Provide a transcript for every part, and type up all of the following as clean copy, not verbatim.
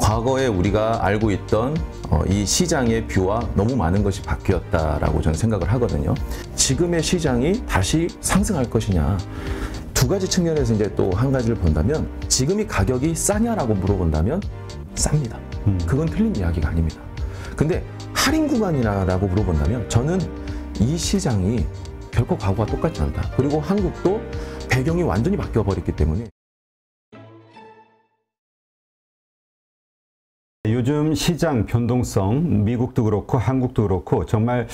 과거에 우리가 알고 있던 이 시장의 뷰와 너무 많은 것이 바뀌었다라고 저는 생각을 하거든요. 지금의 시장이 다시 상승할 것이냐. 두 가지 측면에서 이제 또 한 가지를 본다면 지금이 가격이 싸냐라고 물어본다면 쌉니다. 그건 틀린 이야기가 아닙니다. 근데 할인 구간이라고 물어본다면 저는 이 시장이 결코 과거와 똑같지 않다. 그리고 한국도 배경이 완전히 바뀌어 버렸기 때문에 요즘 시장 변동성, 미국도 그렇고 한국도 그렇고 정말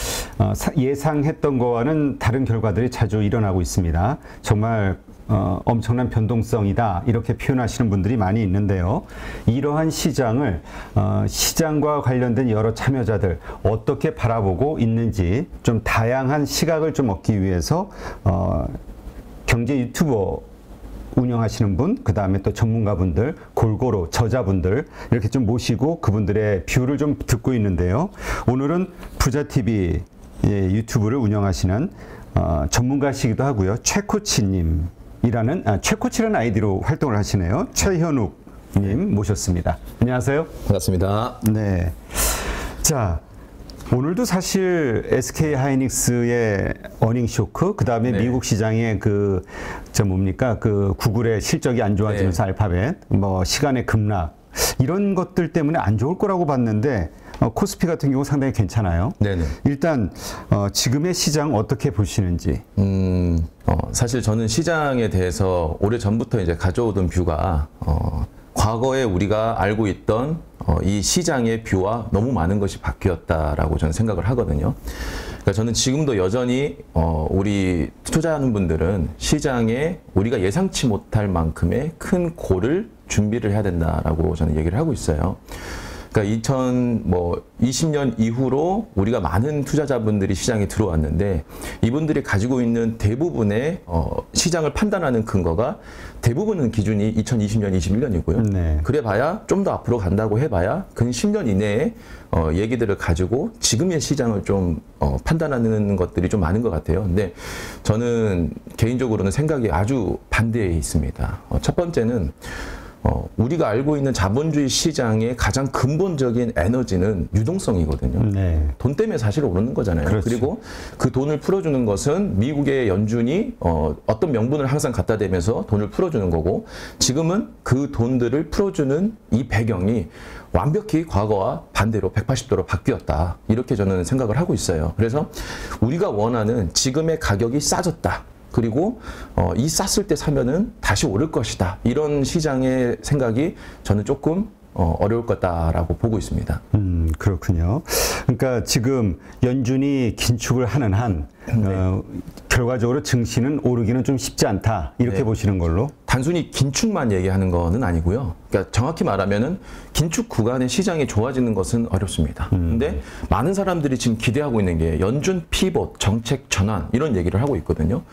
예상했던 거와는 다른 결과들이 자주 일어나고 있습니다. 정말 엄청난 변동성이다 이렇게 표현하시는 분들이 많이 있는데요. 이러한 시장을 시장과 관련된 여러 참여자들 어떻게 바라보고 있는지 좀 다양한 시각을 좀 얻기 위해서 경제 유튜버 운영하시는 분, 그 다음에 또 전문가분들, 골고루 저자분들 이렇게 좀 모시고 그분들의 뷰를 좀 듣고 있는데요. 오늘은 부자TV 유튜브를 운영하시는 전문가시기도 하고요. 최코치님이라는 최코치라는 아이디로 활동을 하시네요. 최현욱님 모셨습니다. 안녕하세요. 반갑습니다. 네. 자. 오늘도 사실 SK 하이닉스의 어닝 쇼크, 그 다음에 미국 시장의 그 구글의 실적이 안 좋아지면서 알파벳, 뭐 시간의 급락 이런 것들 때문에 안 좋을 거라고 봤는데 코스피 같은 경우 상당히 괜찮아요. 네네. 일단 지금의 시장 어떻게 보시는지? 사실 저는 시장에 대해서 오래 전부터 이제 가져오던 뷰가 과거에 우리가 알고 있던 이 시장의 뷰와 너무 많은 것이 바뀌었다라고 저는 생각을 하거든요. 그러니까 저는 지금도 여전히 우리 투자하는 분들은 시장에 우리가 예상치 못할 만큼의 큰 골을 준비를 해야 된다라고 저는 얘기를 하고 있어요. 그러니까 2020년 이후로 우리가 많은 투자자분들이 시장에 들어왔는데 이분들이 가지고 있는 대부분의 시장을 판단하는 근거가 대부분은 기준이 2020년, 21년이고요. 네. 그래봐야 좀 더 앞으로 간다고 해봐야 근 10년 이내에 얘기들을 가지고 지금의 시장을 좀 판단하는 것들이 좀 많은 것 같아요. 근데 저는 개인적으로는 생각이 아주 반대에 있습니다. 첫 번째는 우리가 알고 있는 자본주의 시장의 가장 근본적인 에너지는 유동성이거든요. 네. 돈 때문에 사실 오르는 거잖아요. 그렇죠. 그리고 그 돈을 풀어주는 것은 미국의 연준이 어떤 명분을 항상 갖다 대면서 돈을 풀어주는 거고 지금은 그 돈들을 풀어주는 이 배경이 완벽히 과거와 반대로 180도로 바뀌었다. 이렇게 저는 생각을 하고 있어요. 그래서 우리가 원하는 지금의 가격이 싸졌다. 그리고 이 쌌을 때 사면은 다시 오를 것이다. 이런 시장의 생각이 저는 조금 어려울 거다라고 보고 있습니다. 그렇군요. 그러니까 지금 연준이 긴축을 하는 한 결과적으로 증시는 오르기는 좀 쉽지 않다. 이렇게 보시는 걸로? 단순히 긴축만 얘기하는 거는 아니고요. 그러니까 정확히 말하면은 긴축 구간의 시장이 좋아지는 것은 어렵습니다. 근데 많은 사람들이 지금 기대하고 있는 게 연준 피봇, 정책 전환 이런 얘기를 하고 있거든요.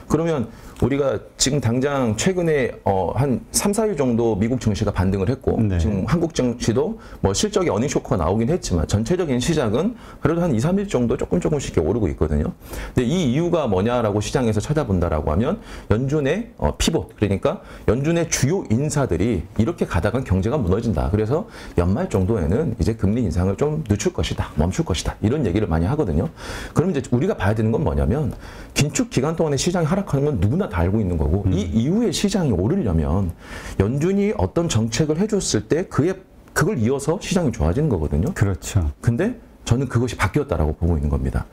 그러면 우리가 지금 당장 최근에 한 3, 4일 정도 미국 증시가 반등을 했고 지금 한국 증시도 뭐 실적이 어닝 쇼크가 나오긴 했지만 전체적인 시장은 그래도 한 2, 3일 정도 조금씩 오르고 있거든요. 근데 이 이유가 뭐냐라고 시장에서 찾아본다라고 하면 연준의 피봇, 그러니까 연준의 주요 인사들이 이렇게 가다간 경제가 무너진다. 그래서 연말 정도에는 이제 금리 인상을 좀 늦출 것이다, 멈출 것이다. 이런 얘기를 많이 하거든요. 그럼 이제 우리가 봐야 되는 건 뭐냐면 긴축 기간 동안에 시장이 하락하는 건 누구나 다 알고 있는 거고 이 이후에 시장이 오르려면 연준이 어떤 정책을 해줬을 때 그걸 이어서 시장이 좋아지는 거거든요. 그렇죠. 근데 저는 그것이 바뀌었다라고 보고 있는 겁니다.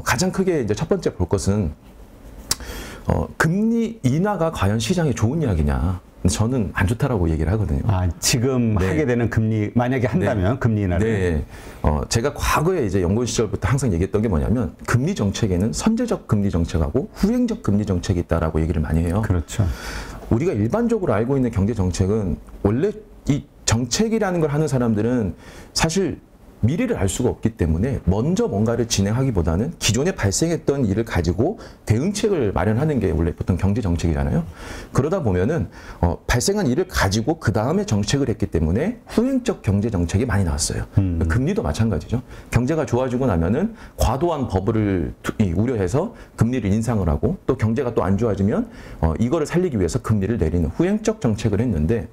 가장 크게 이제 첫 번째 볼 것은 금리 인하가 과연 시장에 좋은 이야기냐. 저는 안 좋다라고 얘기를 하거든요. 지금 하게 되는 금리, 만약에 한다면 금리 인하를. 네. 제가 과거에 이제 연구원 시절부터 항상 얘기했던 게 뭐냐면 금리 정책에는 선제적 금리 정책하고 후행적 금리 정책이 있다라고 얘기를 많이 해요. 그렇죠. 우리가 일반적으로 알고 있는 경제 정책은 원래 이 정책이라는 걸 하는 사람들은 사실 미래를 알 수가 없기 때문에 먼저 뭔가를 진행하기보다는 기존에 발생했던 일을 가지고 대응책을 마련하는 게 원래 보통 경제 정책이잖아요. 그러다 보면은 발생한 일을 가지고 그 다음에 정책을 했기 때문에 후행적 경제 정책이 많이 나왔어요. 금리도 마찬가지죠. 경제가 좋아지고 나면은 과도한 버블을 우려해서 금리를 인상을 하고 또 경제가 또 안 좋아지면 이거를 살리기 위해서 금리를 내리는 후행적 정책을 했는데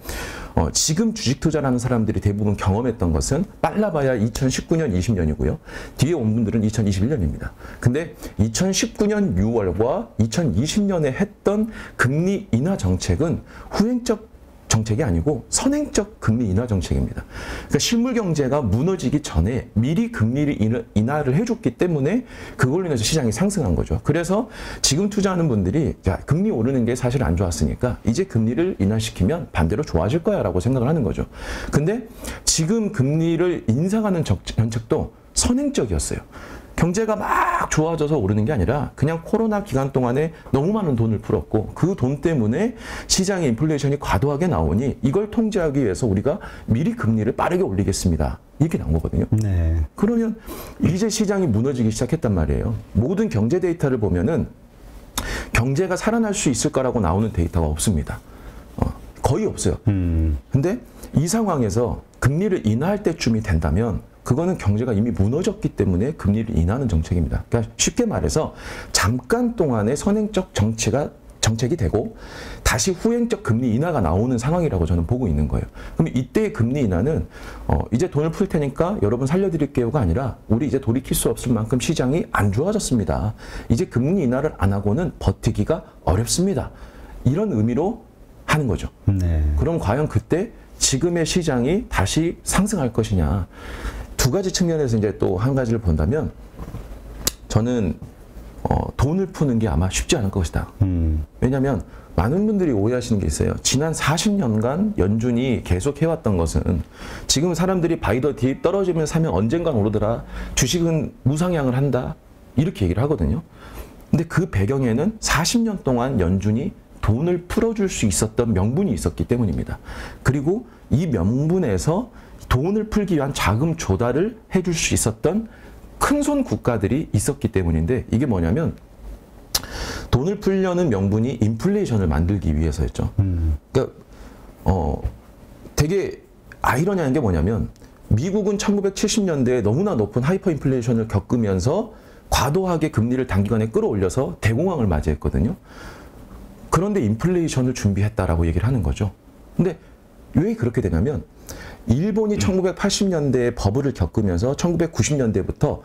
지금 주식 투자를 하는 사람들이 대부분 경험했던 것은 빨라봐야 2019년, 20년이고요. 뒤에 온 분들은 2021년입니다. 근데 2019년 6월과 2020년에 했던 금리 인하 정책은 후행적 정책이 아니고 선행적 금리 인하 정책입니다. 그러니까 실물 경제가 무너지기 전에 미리 금리를 인하를 해줬기 때문에 그걸로 인해서 시장이 상승한 거죠. 그래서 지금 투자하는 분들이 자, 금리 오르는 게 사실 안 좋았으니까 이제 금리를 인하시키면 반대로 좋아질 거야 라고 생각을 하는 거죠. 근데 지금 금리를 인상하는 정책도 선행적이었어요. 경제가 막 좋아져서 오르는 게 아니라 그냥 코로나 기간 동안에 너무 많은 돈을 풀었고 그 돈 때문에 시장의 인플레이션이 과도하게 나오니 이걸 통제하기 위해서 우리가 미리 금리를 빠르게 올리겠습니다. 이렇게 나온 거거든요. 네. 그러면 이제 시장이 무너지기 시작했단 말이에요. 모든 경제 데이터를 보면은 경제가 살아날 수 있을 거라고 나오는 데이터가 없습니다. 거의 없어요. 근데 이 상황에서 금리를 인하할 때쯤이 된다면 그거는 경제가 이미 무너졌기 때문에 금리를 인하하는 정책입니다. 그러니까 쉽게 말해서 잠깐 동안의 선행적 정책이 되고 다시 후행적 금리 인하가 나오는 상황이라고 저는 보고 있는 거예요. 그럼 이때의 금리 인하는 이제 돈을 풀 테니까 여러분 살려드릴게요가 아니라 우리 이제 돌이킬 수 없을 만큼 시장이 안 좋아졌습니다. 이제 금리 인하를 안 하고는 버티기가 어렵습니다. 이런 의미로 하는 거죠. 네. 그럼 과연 그때 지금의 시장이 다시 상승할 것이냐. 두 가지 측면에서 이제 또 한 가지를 본다면 저는 돈을 푸는 게 아마 쉽지 않을 것이다. 왜냐하면 많은 분들이 오해하시는 게 있어요. 지난 40년간 연준이 계속 해왔던 것은 지금 사람들이 바이 더 딥 떨어지면 사면 언젠간 오르더라. 주식은 무상향을 한다. 이렇게 얘기를 하거든요. 근데 그 배경에는 40년 동안 연준이 돈을 풀어줄 수 있었던 명분이 있었기 때문입니다. 그리고 이 명분에서 돈을 풀기 위한 자금 조달을 해줄 수 있었던 큰손 국가들이 있었기 때문인데 이게 뭐냐면 돈을 풀려는 명분이 인플레이션을 만들기 위해서였죠. 그러니까 되게 아이러니한 게 뭐냐면 미국은 1970년대에 너무나 높은 하이퍼 인플레이션을 겪으면서 과도하게 금리를 단기간에 끌어올려서 대공황을 맞이했거든요. 그런데 인플레이션을 준비했다라고 얘기를 하는 거죠. 근데 왜 그렇게 되냐면 일본이 1980년대에 버블을 겪으면서 1990년대부터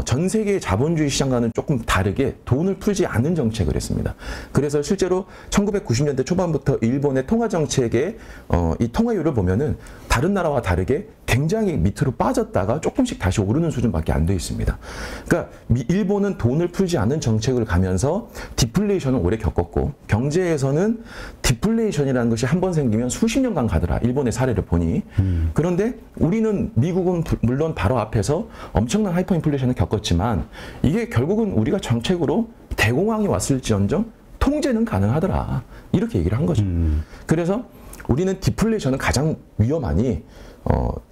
전 세계의 자본주의 시장과는 조금 다르게 돈을 풀지 않는 정책을 했습니다. 그래서 실제로 1990년대 초반부터 일본의 통화 정책의 이 통화율을 보면은 다른 나라와 다르게 굉장히 밑으로 빠졌다가 조금씩 다시 오르는 수준밖에 안 돼 있습니다. 그러니까 일본은 돈을 풀지 않는 정책을 가면서 디플레이션을 오래 겪었고 경제에서는 디플레이션이라는 것이 한 번 생기면 수십 년간 가더라. 일본의 사례를 보니. 그런데 우리는 미국은 물론 바로 앞에서 엄청난 하이퍼 인플레이션을 겪었지만 이게 결국은 우리가 정책으로 대공황이 왔을지언정 통제는 가능하더라. 이렇게 얘기를 한 거죠. 그래서 우리는 디플레이션은 가장 위험하니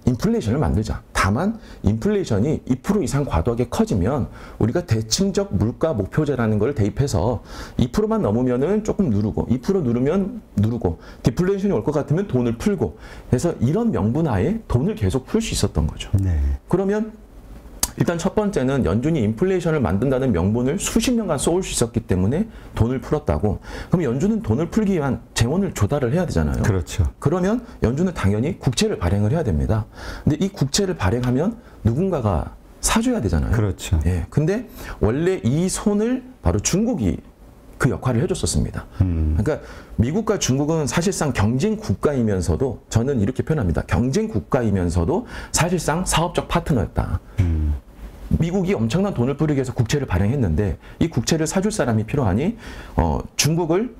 인플레이션을 만들자. 다만 인플레이션이 2% 이상 과도하게 커지면 우리가 대칭적 물가 목표제라는 걸 대입해서 2%만 넘으면은 조금 누르고 2% 누르면 누르고 디플레이션이 올 것 같으면 돈을 풀고 그래서 이런 명분하에 돈을 계속 풀 수 있었던 거죠. 네. 그러면 일단 첫 번째는 연준이 인플레이션을 만든다는 명분을 수십 년간 쏘을 수 있었기 때문에 돈을 풀었다고. 그럼 연준은 돈을 풀기 위한 재원을 조달을 해야 되잖아요. 그렇죠. 그러면 연준은 당연히 국채를 발행을 해야 됩니다. 근데 이 국채를 발행하면 누군가가 사줘야 되잖아요. 그렇죠. 예. 근데 원래 이 손을 바로 중국이 그 역할을 해줬었습니다. 그러니까 미국과 중국은 사실상 경쟁 국가이면서도 저는 이렇게 표현합니다. 경쟁 국가이면서도 사실상 사업적 파트너였다. 미국이 엄청난 돈을 뿌리기 위해서 국채를 발행했는데 이 국채를 사줄 사람이 필요하니 중국을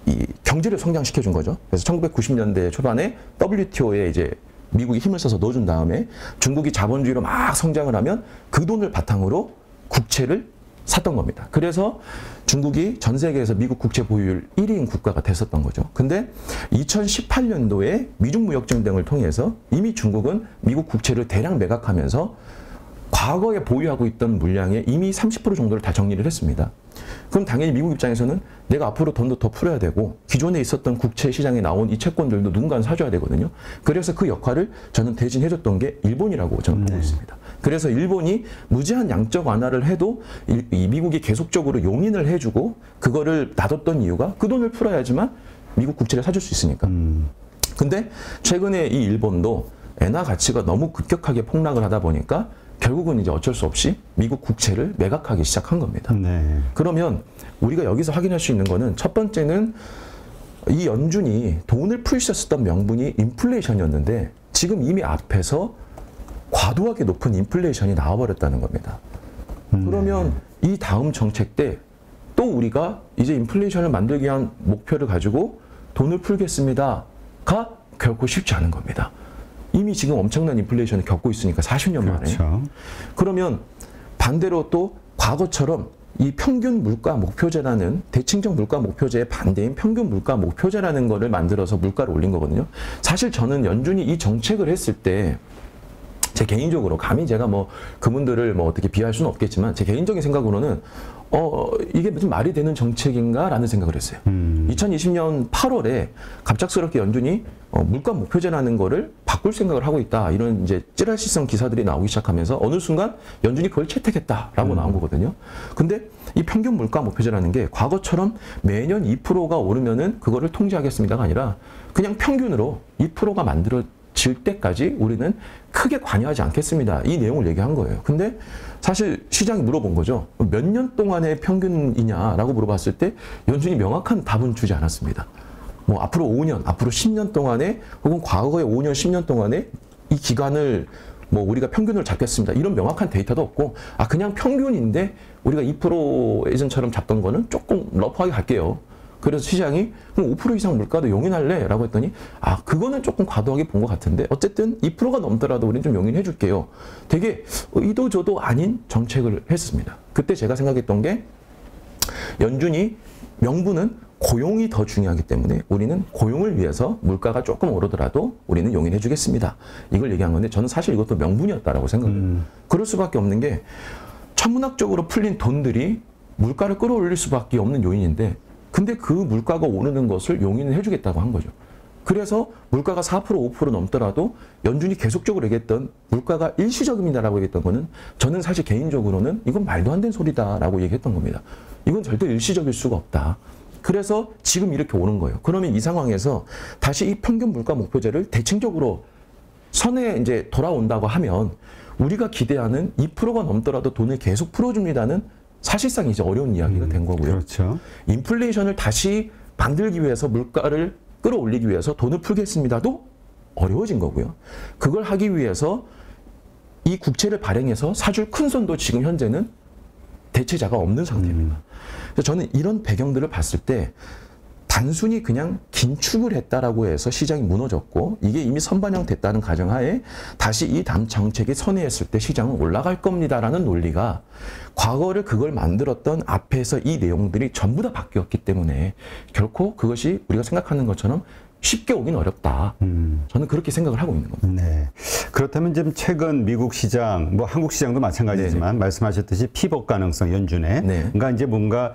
이 경제를 성장시켜 준 거죠. 그래서 1990년대 초반에 WTO에 이제 미국이 힘을 써서 넣어준 다음에 중국이 자본주의로 막 성장을 하면 그 돈을 바탕으로 국채를 샀던 겁니다. 그래서 중국이 전 세계에서 미국 국채 보유율 1위인 국가가 됐었던 거죠. 근데 2018년도에 미중 무역 전쟁을 통해서 이미 중국은 미국 국채를 대량 매각하면서 과거에 보유하고 있던 물량의 이미 30% 정도를 다 정리를 했습니다. 그럼 당연히 미국 입장에서는 내가 앞으로 돈도 더 풀어야 되고 기존에 있었던 국채 시장에 나온 이 채권들도 누군가는 사줘야 되거든요. 그래서 그 역할을 저는 대신해줬던 게 일본이라고 저는 보고 있습니다. 그래서 일본이 무제한 양적 완화를 해도 이 미국이 계속적으로 용인을 해주고 그거를 놔뒀던 이유가 그 돈을 풀어야지만 미국 국채를 사줄 수 있으니까. 근데 최근에 이 일본도 엔화 가치가 너무 급격하게 폭락을 하다 보니까 결국은 이제 어쩔 수 없이 미국 국채를 매각하기 시작한 겁니다. 네. 그러면 우리가 여기서 확인할 수 있는 거는 첫 번째는 이 연준이 돈을 풀 수 있었던 명분이 인플레이션이었는데 지금 이미 앞에서 과도하게 높은 인플레이션이 나와버렸다는 겁니다. 그러면 이 다음 정책 때 또 우리가 이제 인플레이션을 만들기 위한 목표를 가지고 돈을 풀겠습니다가 결코 쉽지 않은 겁니다. 이미 지금 엄청난 인플레이션을 겪고 있으니까 40년 만에. 그렇죠. 그러면 반대로 또 과거처럼 이 평균 물가 목표제라는 대칭적 물가 목표제의 반대인 평균 물가 목표제라는 거를 만들어서 물가를 올린 거거든요. 사실 저는 연준이 이 정책을 했을 때 제 개인적으로 감히 제가 뭐 그분들을 뭐 어떻게 비하할 수는 없겠지만 제 개인적인 생각으로는 이게 무슨 말이 되는 정책인가라는 생각을 했어요. 2020년 8월에 갑작스럽게 연준이 물가 목표제라는 거를 바꿀 생각을 하고 있다. 이런 이제 찌라시성 기사들이 나오기 시작하면서 어느 순간 연준이 그걸 채택했다라고 나온 거거든요. 근데 이 평균 물가 목표제라는 게 과거처럼 매년 2%가 오르면은 그거를 통제하겠습니다가 아니라 그냥 평균으로 2%가 만들어질 때까지 우리는 크게 관여하지 않겠습니다. 이 내용을 얘기한 거예요. 근데 사실 시장이 물어본 거죠. 몇 년 동안의 평균이냐라고 물어봤을 때 연준이 명확한 답은 주지 않았습니다. 뭐 앞으로 5년, 앞으로 10년 동안에 혹은 과거의 5년, 10년 동안에 이 기간을 뭐 우리가 평균을 잡겠습니다. 이런 명확한 데이터도 없고 그냥 평균인데 우리가 2% 예전처럼 잡던 거는 조금 러프하게 갈게요. 그래서 시장이 그럼 5% 이상 물가도 용인할래? 라고 했더니 그거는 조금 과도하게 본 것 같은데 어쨌든 2%가 넘더라도 우리는 좀 용인해 줄게요. 되게 이도저도 아닌 정책을 했습니다. 그때 제가 생각했던 게 연준이 명분은 고용이 더 중요하기 때문에 우리는 고용을 위해서 물가가 조금 오르더라도 우리는 용인해 주겠습니다. 이걸 얘기한 건데 저는 사실 이것도 명분이었다라고 생각해요. 그럴 수밖에 없는 게 천문학적으로 풀린 돈들이 물가를 끌어올릴 수밖에 없는 요인인데 근데 그 물가가 오르는 것을 용인을 해주겠다고 한 거죠. 그래서 물가가 4%, 5% 넘더라도 연준이 계속적으로 얘기했던 물가가 일시적입니다라고 얘기했던 거는 저는 사실 개인적으로는 이건 말도 안 되는 소리다라고 얘기했던 겁니다. 이건 절대 일시적일 수가 없다. 그래서 지금 이렇게 오는 거예요. 그러면 이 상황에서 다시 이 평균 물가 목표제를 대칭적으로 선에 이제 돌아온다고 하면 우리가 기대하는 2%가 넘더라도 돈을 계속 풀어줍니다는 사실상 이제 어려운 이야기가 된 거고요. 그렇죠. 인플레이션을 다시 만들기 위해서 물가를 끌어올리기 위해서 돈을 풀겠습니다도 어려워진 거고요. 그걸 하기 위해서 이 국채를 발행해서 사줄 큰 손도 지금 현재는 대체자가 없는 상태입니다. 그래서 저는 이런 배경들을 봤을 때 단순히 그냥 긴축을 했다라고 해서 시장이 무너졌고 이게 이미 선반영 됐다는 가정하에 다시 이 다음 정책이 선회했을 때 시장은 올라갈 겁니다라는 논리가 과거를 그걸 만들었던 앞에서 이 내용들이 전부 다 바뀌었기 때문에 결코 그것이 우리가 생각하는 것처럼 쉽게 오긴 어렵다. 저는 그렇게 생각을 하고 있는 겁니다. 네. 그렇다면 지금 최근 미국 시장, 뭐 한국 시장도 마찬가지지만 네네. 말씀하셨듯이 피벗 가능성 연준에 네. 그러니까 이제 뭔가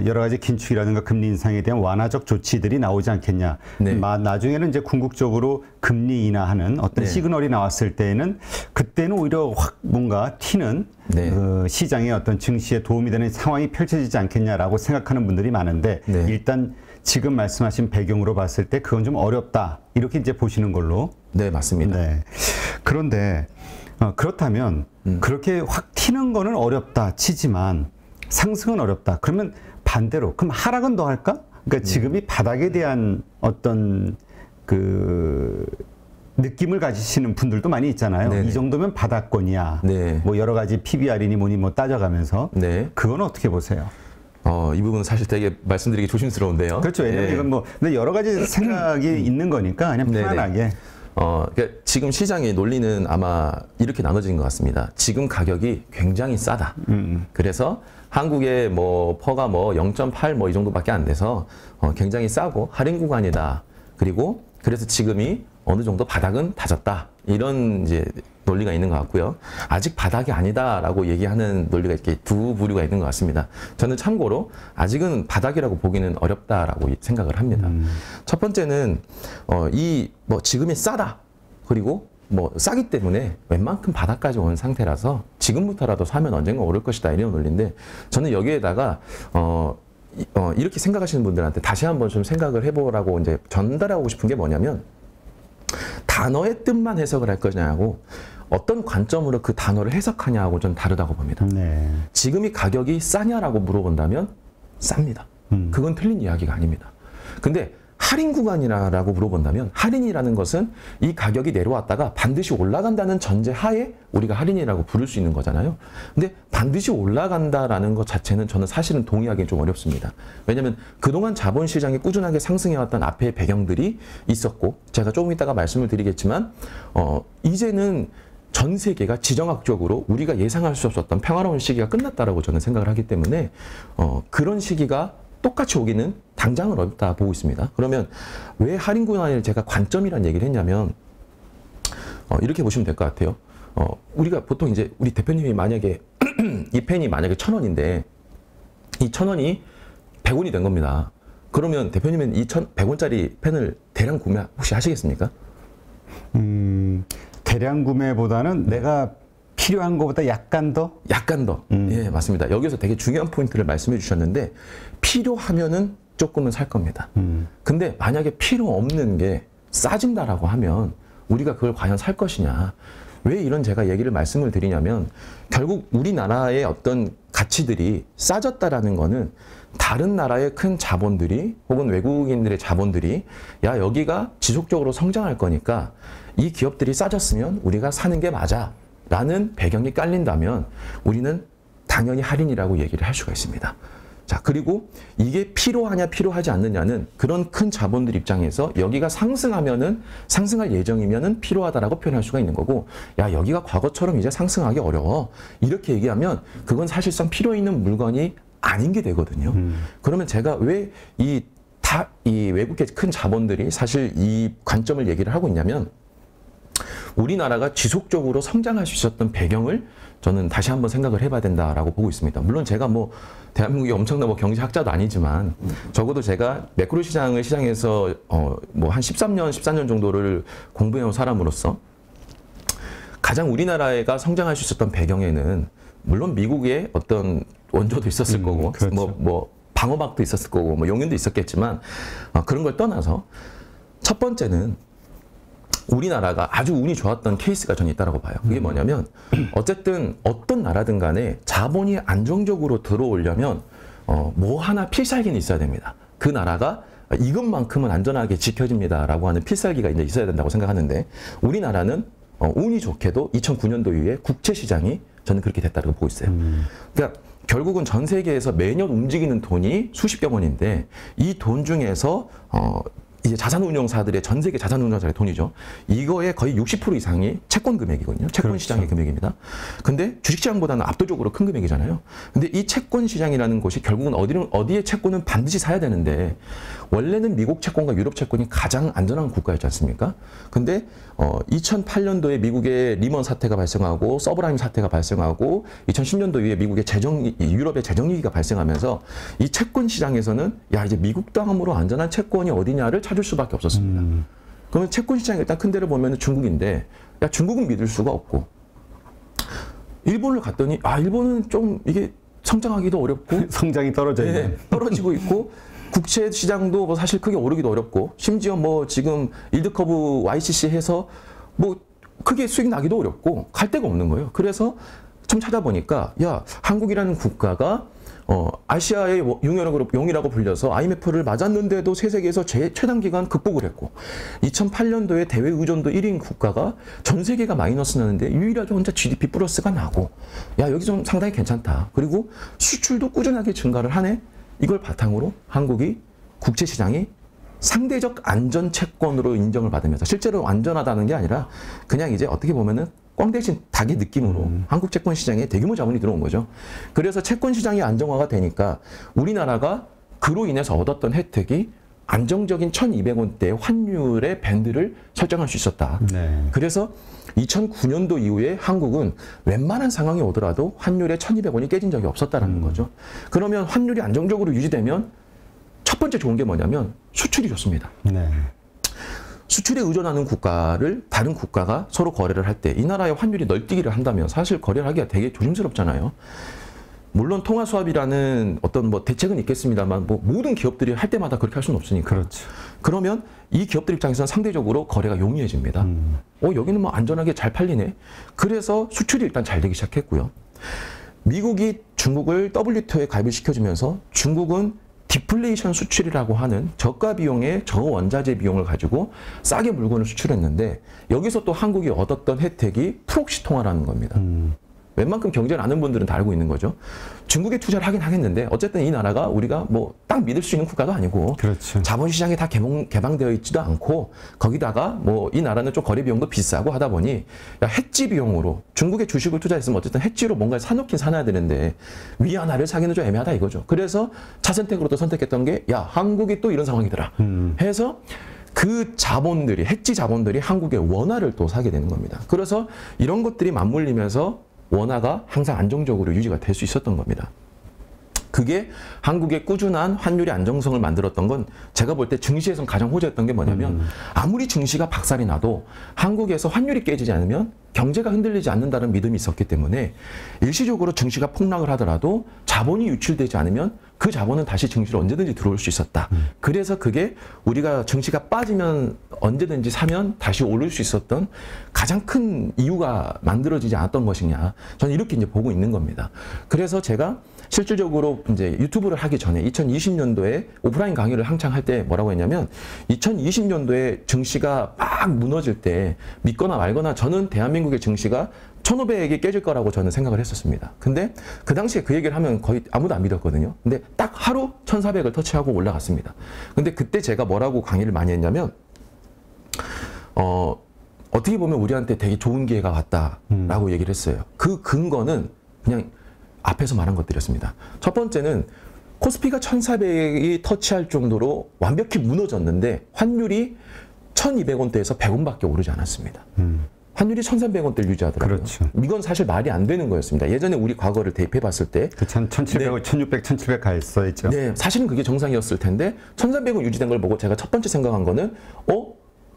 여러 가지 긴축이라든가 금리 인상에 대한 완화적 조치들이 나오지 않겠냐. 네. 나중에는 이제 궁극적으로 금리 인하하는 어떤 네. 시그널이 나왔을 때에는 그때는 오히려 확 뭔가 튀는 네. 그 시장의 어떤 증시에 도움이 되는 상황이 펼쳐지지 않겠냐라고 생각하는 분들이 많은데 네. 일단 지금 말씀하신 배경으로 봤을 때 그건 좀 어렵다. 이렇게 이제 보시는 걸로. 네, 맞습니다. 네. 그런데 그렇다면 그렇게 확 튀는 거는 어렵다 치지만 상승은 어렵다. 그러면 반대로 그럼 하락은 더 할까? 그러니까 지금이 바닥에 대한 어떤 그 느낌을 가지시는 분들도 많이 있잖아요. 네네. 이 정도면 바닥권이야. 네. 뭐 여러 가지 PBR이니 뭐니 뭐 따져가면서 네. 그건 어떻게 보세요? 이 부분은 사실 되게 말씀드리기 조심스러운데요. 그렇죠. 왜냐면 네. 이건 뭐 근데 여러 가지 생각이 있는 거니까 그냥 편안하게. 그러니까 지금 시장의 논리는 아마 이렇게 나눠진 것 같습니다. 지금 가격이 굉장히 싸다. 그래서 한국의 뭐 퍼가 뭐 0.8 뭐 이 정도밖에 안 돼서 굉장히 싸고 할인 구간이다. 그리고 그래서 지금이 어느 정도 바닥은 다졌다. 이런 이제 논리가 있는 것 같고요. 아직 바닥이 아니다라고 얘기하는 논리가 이렇게 두 부류가 있는 것 같습니다. 저는 참고로 아직은 바닥이라고 보기는 어렵다라고 생각을 합니다. 첫 번째는 이 뭐 지금이 싸다. 그리고 뭐 싸기 때문에 웬만큼 바닥까지 온 상태라서 지금부터라도 사면 언젠가 오를 것이다 이런 논리인데 저는 여기에다가 이렇게 생각하시는 분들한테 다시 한번 좀 생각을 해보라고 이제 전달하고 싶은 게 뭐냐면 단어의 뜻만 해석을 할 거냐고 어떤 관점으로 그 단어를 해석하냐하고 좀 다르다고 봅니다. 네. 지금이 가격이 싸냐라고 물어본다면 쌉니다. 그건 틀린 이야기가 아닙니다. 근데 할인 구간이라고 물어본다면 할인이라는 것은 이 가격이 내려왔다가 반드시 올라간다는 전제 하에 우리가 할인이라고 부를 수 있는 거잖아요. 근데 반드시 올라간다라는 것 자체는 저는 사실은 동의하기 좀 어렵습니다. 왜냐하면 그동안 자본시장이 꾸준하게 상승해왔던 앞에 배경들이 있었고 제가 조금 이따가 말씀을 드리겠지만 이제는 전 세계가 지정학적으로 우리가 예상할 수 없었던 평화로운 시기가 끝났다라고 저는 생각을 하기 때문에 그런 시기가 똑같이 오기는 당장은 어렵다 보고 있습니다. 그러면 왜 할인 구간을 제가 관점이라는 얘기를 했냐면 이렇게 보시면 될 것 같아요. 우리가 보통 이제 우리 대표님이 만약에 이 펜이 만약에 1,000원인데 이 1,000원이 100원이 된 겁니다. 그러면 대표님은 이 100원짜리 펜을 대량 구매 혹시 하시겠습니까? 대량 구매보다는 내가 필요한 것보다 약간 더? 약간 더. 예, 맞습니다. 여기서 되게 중요한 포인트를 말씀해 주셨는데 필요하면은 조금은 살 겁니다. 근데 만약에 필요 없는 게 싸진다라고 하면 우리가 그걸 과연 살 것이냐. 왜 이런 제가 얘기를 말씀을 드리냐면 결국 우리나라의 어떤 가치들이 싸졌다라는 거는 다른 나라의 큰 자본들이 혹은 외국인들의 자본들이 야 여기가 지속적으로 성장할 거니까 이 기업들이 싸졌으면 우리가 사는 게 맞아 라는 배경이 깔린다면 우리는 당연히 할인이라고 얘기를 할 수가 있습니다. 자, 그리고 이게 필요하냐 필요하지 않느냐는 그런 큰 자본들 입장에서 여기가 상승하면은 상승할 예정이면은 필요하다라고 표현할 수가 있는 거고 야 여기가 과거처럼 이제 상승하기 어려워 이렇게 얘기하면 그건 사실상 필요 있는 물건이 아닌 게 되거든요. 그러면 제가 왜 이 외국의 큰 자본들이 사실 이 관점을 얘기를 하고 있냐면 우리나라가 지속적으로 성장할 수 있었던 배경을 저는 다시 한번 생각을 해봐야 된다라고 보고 있습니다. 물론 제가 뭐 대한민국이 엄청난 뭐 경제학자도 아니지만 적어도 제가 매크로 시장을 시장에서 뭐 한 13년, 14년 정도를 공부해온 사람으로서 가장 우리나라가 성장할 수 있었던 배경에는 물론 미국의 어떤 원조도 있었을 거고 그렇죠. 뭐 방어막도 있었을 거고 뭐 용인도 있었겠지만 그런 걸 떠나서 첫 번째는 우리나라가 아주 운이 좋았던 케이스가 저는 있다고 봐요. 그게 뭐냐면 어쨌든 어떤 나라든 간에 자본이 안정적으로 들어오려면 뭐 하나 필살기는 있어야 됩니다. 그 나라가 이것만큼은 안전하게 지켜집니다라고 하는 필살기가 이제 있어야 된다고 생각하는데 우리나라는 운이 좋게도 2009년도 이후에 국채 시장이 저는 그렇게 됐다고 보고 있어요. 그러니까 결국은 전 세계에서 매년 움직이는 돈이 수십억 원인데 이 돈 중에서 이제 자산운용사들의 전 세계 자산운용사의 돈이죠. 이거의 거의 60% 이상이 채권 금액이거든요. 채권 그렇죠. 시장의 금액입니다. 근데 주식시장보다는 압도적으로 큰 금액이잖아요. 근데 이 채권 시장이라는 곳이 결국은 어디에 채권은 반드시 사야 되는데 원래는 미국 채권과 유럽 채권이 가장 안전한 국가였지 않습니까? 근데 2008년도에 미국의 리먼 사태가 발생하고 서브라임 사태가 발생하고 2010년도 이후에 미국의 유럽의 재정위기가 발생하면서 이 채권 시장에서는 야 이제 미국 다음으로 안전한 채권이 어디냐를 찾을 수밖에 없었습니다. 그러면 채권 시장 일단 큰 데를 보면 중국인데 야 중국은 믿을 수가 없고 일본을 갔더니 일본은 좀 이게 성장하기도 어렵고 성장이 떨어져 있는. 네, 떨어지고 있고 국채 시장도 뭐 사실 크게 오르기도 어렵고 심지어 뭐 지금 일드커브 YCC 해서 뭐 크게 수익 나기도 어렵고 갈 데가 없는 거예요. 그래서 좀 찾아보니까 야 한국이라는 국가가 아시아의 용이라고 불려서 IMF를 맞았는데도 세계에서 최단 기간 극복을 했고 2008년도에 대외 의존도 1위인 국가가 전 세계가 마이너스 나는데 유일하게 혼자 GDP 플러스가 나고 야 여기 좀 상당히 괜찮다. 그리고 수출도 꾸준하게 증가를 하네. 이걸 바탕으로 한국이 국채시장이 상대적 안전 채권으로 인정을 받으면서 실제로 안전하다는 게 아니라 그냥 이제 어떻게 보면은 꽝 대신 닭의 느낌으로 한국 채권 시장에 대규모 자본이 들어온 거죠. 그래서 채권 시장이 안정화가 되니까 우리나라가 그로 인해서 얻었던 혜택이 안정적인 1,200원대 환율의 밴드를 설정할 수 있었다. 네. 그래서 2009년도 이후에 한국은 웬만한 상황이 오더라도 환율에 1,200원이 깨진 적이 없었다는 거죠. 그러면 환율이 안정적으로 유지되면 첫 번째 좋은 게 뭐냐면 수출이 좋습니다. 네. 수출에 의존하는 국가를 다른 국가가 서로 거래를 할 때 이 나라의 환율이 널뛰기를 한다면 사실 거래를 하기가 되게 조심스럽잖아요. 물론 통화 수합이라는 어떤 뭐 대책은 있겠습니다만 뭐 모든 기업들이 할 때마다 그렇게 할 수는 없으니까. 그렇죠. 그러면 이 기업들 입장에서는 상대적으로 거래가 용이해집니다. 여기는 뭐 안전하게 잘 팔리네. 그래서 수출이 일단 잘 되기 시작했고요. 미국이 중국을 WTO에 가입을 시켜주면서 중국은 디플레이션 수출이라고 하는 저가 비용의 저원자재 비용을 가지고 싸게 물건을 수출했는데 여기서 또 한국이 얻었던 혜택이 프록시 통화라는 겁니다. 웬만큼 경제를 아는 분들은 다 알고 있는 거죠. 중국에 투자를 하긴 하겠는데 어쨌든 이 나라가 우리가 뭐 딱 믿을 수 있는 국가도 아니고 그렇죠. 자본시장이 다 개방되어 있지도 않고 거기다가 뭐 이 나라는 좀 거래 비용도 비싸고 하다 보니 야, 해지 비용으로 중국에 주식을 투자했으면 어쨌든 해지로 뭔가를 사놓긴 사놔야 되는데 위안화를 사기는 좀 애매하다 이거죠. 그래서 차선택으로 또 선택했던 게 야 한국이 또 이런 상황이더라 해서 그 자본들이 해지 자본들이 한국의 원화를 또 사게 되는 겁니다. 그래서 이런 것들이 맞물리면서 원화가 항상 안정적으로 유지가 될 수 있었던 겁니다. 그게 한국의 꾸준한 환율의 안정성을 만들었던 건 제가 볼 때 증시에선 가장 호재였던 게 뭐냐면 아무리 증시가 박살이 나도 한국에서 환율이 깨지지 않으면 경제가 흔들리지 않는다는 믿음이 있었기 때문에 일시적으로 증시가 폭락을 하더라도 자본이 유출되지 않으면 그 자본은 다시 증시로 언제든지 들어올 수 있었다. 그래서 그게 우리가 증시가 빠지면 언제든지 사면 다시 오를 수 있었던 가장 큰 이유가 만들어지지 않았던 것이냐. 저는 이렇게 이제 보고 있는 겁니다. 그래서 제가 실질적으로 이제 유튜브를 하기 전에 2020년도에 오프라인 강의를 한창 할 때 뭐라고 했냐면 2020년도에 증시가 막 무너질 때 믿거나 말거나 저는 대한민국의 증시가 1,500이 깨질 거라고 저는 생각을 했었습니다. 근데 그 당시에 그 얘기를 하면 거의 아무도 안 믿었거든요. 근데 딱 하루 1,400을 터치하고 올라갔습니다. 근데 그때 제가 뭐라고 강의를 많이 했냐면 어떻게 보면 우리한테 되게 좋은 기회가 왔다라고 얘기를 했어요. 그 근거는 그냥 앞에서 말한 것들이었습니다. 첫 번째는 코스피가 1,400이 터치할 정도로 완벽히 무너졌는데 환율이 1,200원대에서 100원밖에 오르지 않았습니다. 환율이 1,300원대를 유지하더라고요. 그렇죠. 이건 사실 말이 안 되는 거였습니다. 예전에 우리 과거를 대입해 봤을 때 1,700, 1,600, 1,700 가 있어야죠. 네, 사실은 그게 정상이었을 텐데 1,300원 유지된 걸 보고 제가 첫 번째 생각한 거는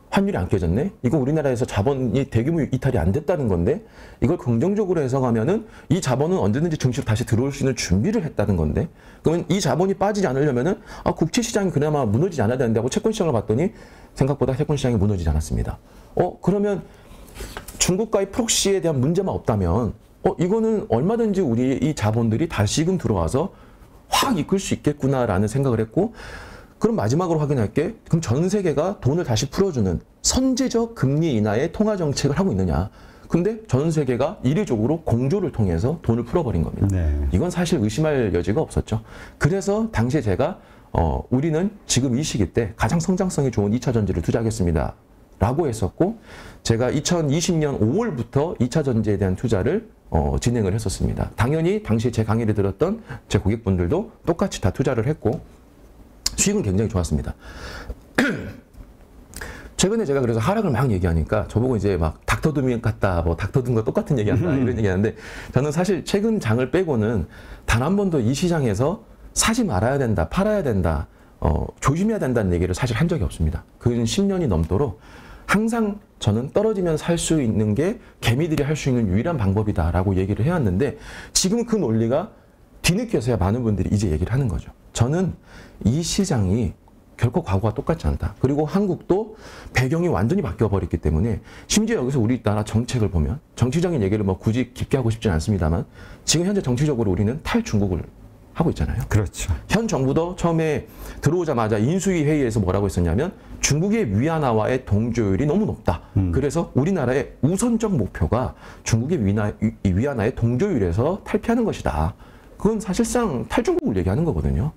환율이 안 깨졌네? 이거 우리나라에서 자본이 대규모 이탈이 안 됐다는 건데 이걸 긍정적으로 해석하면은 이 자본은 언제든지 증시로 다시 들어올 수 있는 준비를 했다는 건데 그러면 이 자본이 빠지지 않으려면은 국채 시장이 그나마 무너지지 않아야 되는데 하고 채권 시장을 봤더니 생각보다 채권 시장이 무너지지 않았습니다. 그러면 중국과의 프록시에 대한 문제만 없다면 이거는 얼마든지 우리 이 자본들이 다시금 들어와서 확 이끌 수 있겠구나라는 생각을 했고 그럼 마지막으로 확인할게. 그럼 전 세계가 돈을 다시 풀어주는 선제적 금리 인하의 통화 정책을 하고 있느냐. 근데 전 세계가 이례적으로 공조를 통해서 돈을 풀어버린 겁니다. 네. 이건 사실 의심할 여지가 없었죠. 그래서 당시에 제가 우리는 지금 이 시기 때 가장 성장성이 좋은 2차 전지를 투자하겠습니다. 라고 했었고 제가 2020년 5월부터 2차 전지에 대한 투자를 진행을 했었습니다. 당연히 당시에 제 강의를 들었던 제 고객분들도 똑같이 다 투자를 했고 수익은 굉장히 좋았습니다. 최근에 제가 그래서 하락을 막 얘기하니까 저보고 이제 막 닥터둠이 같다, 뭐 닥터둠과 똑같은 얘기한다 이런 얘기하는데 저는 사실 최근 장을 빼고는 단 한 번도 이 시장에서 사지 말아야 된다, 팔아야 된다, 조심해야 된다는 얘기를 사실 한 적이 없습니다. 그건 10년이 넘도록 항상 저는 떨어지면 살 수 있는 게 개미들이 할 수 있는 유일한 방법이다라고 얘기를 해왔는데 지금 그 논리가 뒤늦게서야 많은 분들이 이제 얘기를 하는 거죠. 저는 이 시장이 결코 과거와 똑같지 않다. 그리고 한국도 배경이 완전히 바뀌어버렸기 때문에 심지어 여기서 우리나라 정책을 보면 정치적인 얘기를 뭐 굳이 깊게 하고 싶지는 않습니다만 지금 현재 정치적으로 우리는 탈중국을 하고 있잖아요. 그렇죠. 현 정부도 처음에 들어오자마자 인수위 회의에서 뭐라고 했었냐면 중국의 위안화와의 동조율이 너무 높다. 그래서 우리나라의 우선적 목표가 중국의 위안화의 동조율에서 탈피하는 것이다. 그건 사실상 탈중국을 얘기하는 거거든요.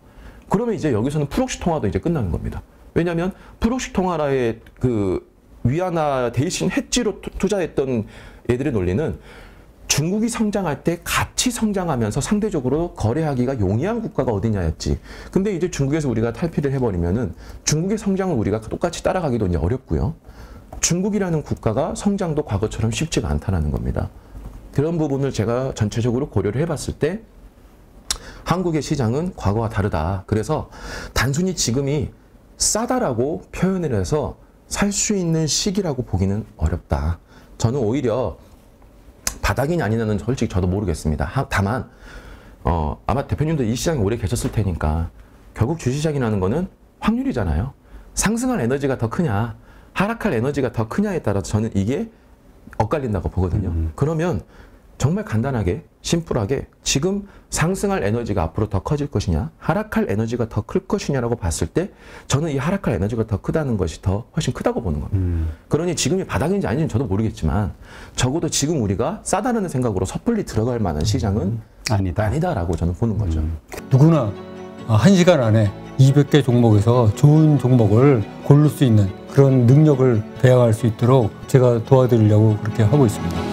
그러면 이제 여기서는 프록시 통화도 이제 끝나는 겁니다. 왜냐하면 프록시 통화라의 그 위안화 대신 해지로 투자했던 애들의 논리는 중국이 성장할 때 같이 성장하면서 상대적으로 거래하기가 용이한 국가가 어디냐였지. 근데 이제 중국에서 우리가 탈피를 해버리면은 중국의 성장을 우리가 똑같이 따라가기도 이제 어렵고요. 중국이라는 국가가 성장도 과거처럼 쉽지가 않다는 겁니다. 그런 부분을 제가 전체적으로 고려를 해봤을 때 한국의 시장은 과거와 다르다. 그래서 단순히 지금이 싸다라고 표현을 해서 살 수 있는 시기라고 보기는 어렵다. 저는 오히려 바닥이냐 아니냐는 솔직히 저도 모르겠습니다. 다만 아마 대표님도 이 시장에 오래 계셨을 테니까 결국 주식시장이라는 거는 확률이잖아요. 상승할 에너지가 더 크냐, 하락할 에너지가 더 크냐에 따라서 저는 이게 엇갈린다고 보거든요. 그러면 정말 간단하게, 심플하게 지금 상승할 에너지가 앞으로 더 커질 것이냐, 하락할 에너지가 더 클 것이냐라고 봤을 때 저는 이 하락할 에너지가 더 크다는 것이 더 훨씬 크다고 보는 겁니다. 그러니 지금이 바닥인지 아닌지는 저도 모르겠지만 적어도 지금 우리가 싸다는 생각으로 섣불리 들어갈 만한 시장은 아니다라고 저는 보는 거죠. 누구나 1시간 안에 200개 종목에서 좋은 종목을 고를 수 있는 그런 능력을 배양할 수 있도록 제가 도와드리려고 그렇게 하고 있습니다.